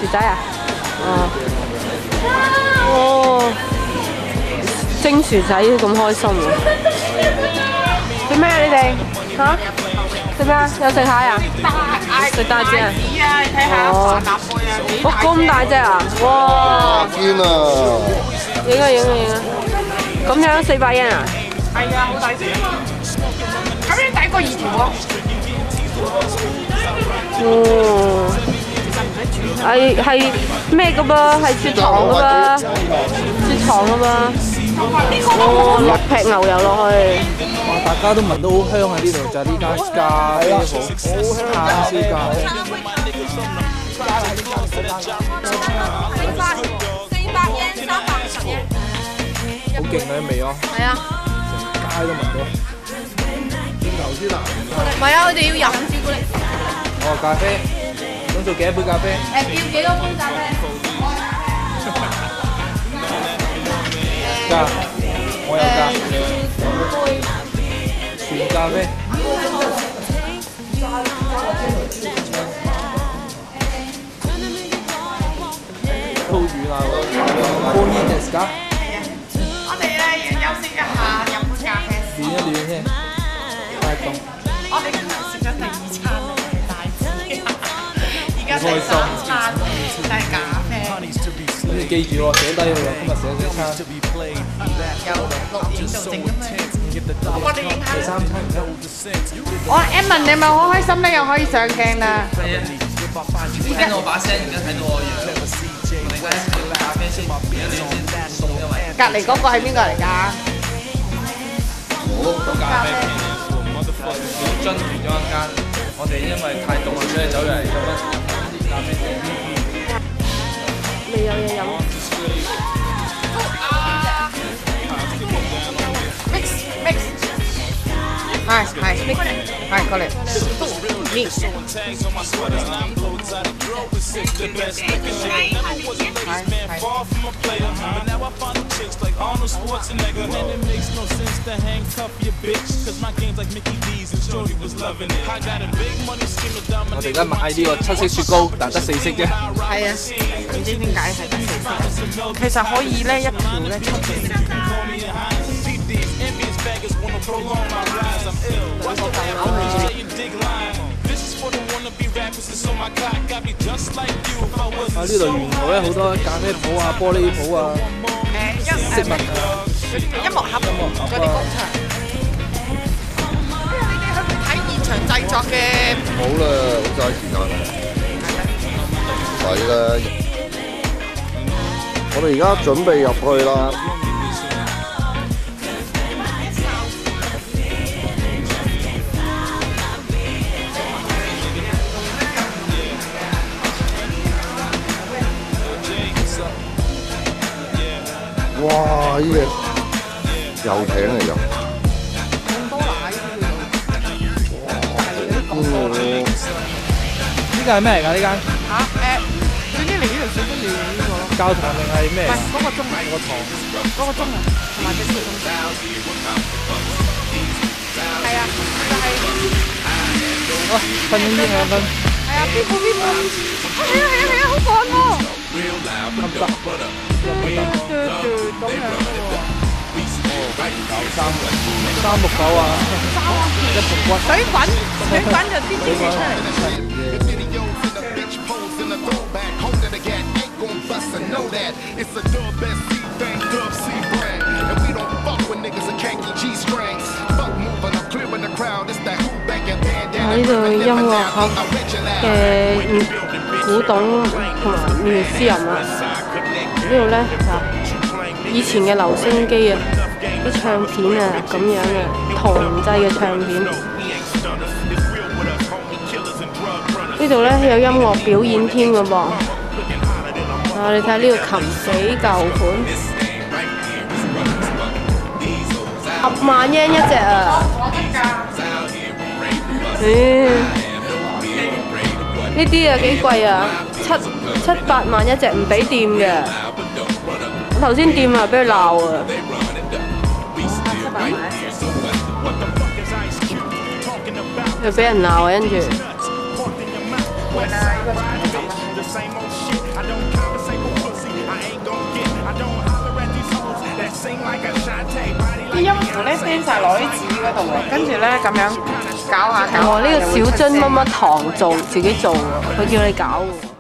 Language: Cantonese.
薯仔啊？哦，蒸薯仔咁開心喎！做咩啊你哋？嚇？做咩啊？有食蟹啊？食大隻啊？你睇下華納貝啊，幾大隻？咁大隻啊！哇！堅啊！影啊影啊影啊！咁樣400yen啊？係啊，好大隻啊嘛！咁樣大過2條喎。哦，係咩噶噃？係雪藏噶噃，雪藏噶噃。哦，落劈牛油落去。哇！大家都聞到好香啊！呢度就係呢間咖啡鋪，好香絲咖啡。好勁啊啲味哦！係啊，成街都聞到。轉頭先啊！唔係啊，我哋要飲朱古力。哦，咖啡，想做幾多杯咖啡？要幾多杯咖啡？加，我有加。全咖啡。好遠啊！半煙嘅時間。我哋咧要休息一下，飲杯咖啡。暖一暖先，太凍。我哋今日食咗第2餐啦，大支。而家第3餐就係咖啡。咁你記住喎，寫低佢喎，今日寫咗餐。由6點到整咁樣。我哋影下。第3餐唔得。我 Emma 你咪好開心咧，又可以上鏡啦。係啊，聽到我把聲，而家睇到我樣。我哋而家食咖啡先，而家先送因為。隔離嗰個係邊個嚟㗎？我咖啡樽斷咗一間，我哋因為太凍啦，所以走入嚟飲啲咖啡店。未有嘢飲。Mix。係，過嚟。Mix。我哋而家買呢個7色雪糕，但得4色啫。係啊，唔知點解係得4色。其實可以咧一條咧7色。啊！呢度沿途咧好多咖啡鋪啊、玻璃鋪啊、飾物啊、音樂盒嗰啲工場。你哋去唔睇現場製作嘅？好啦，好嘥時間。使啦！我哋而家準備入去啦。哇！呢隻遊艇嚟㗎。咁多奶呢間係咩嚟㗎？呢間嚇總之嚟呢度水都要呢個教堂定係咩？唔係嗰個鐘啊，個堂。嗰個鐘啊，同埋隻小鐘。係啊，就係。啊！噴煙煙2分。係啊，邊個？係啊，好趕喎！得唔得？咁樣369啊！1盆骨。水滾就啲芝士出嚟。呢度音樂盒嘅古董同埋museum啊！呢度咧就以前嘅留聲機啊，啲唱片啊咁樣嘅銅製嘅唱片。呢度咧有音樂表演添㗎噃。啊，你睇呢個琴幾舊款，10萬yen一隻啊！呢啲啊幾貴啊，7、8萬一隻，唔俾掂嘅。我頭先掂啊，俾佢鬧啊。又俾人鬧啊，跟住。啲音符咧 send 晒落啲紙嗰度喎，跟住咧咁樣搞下搞下。哦，呢個小樽乜乜堂做自己做喎，佢叫你搞喎。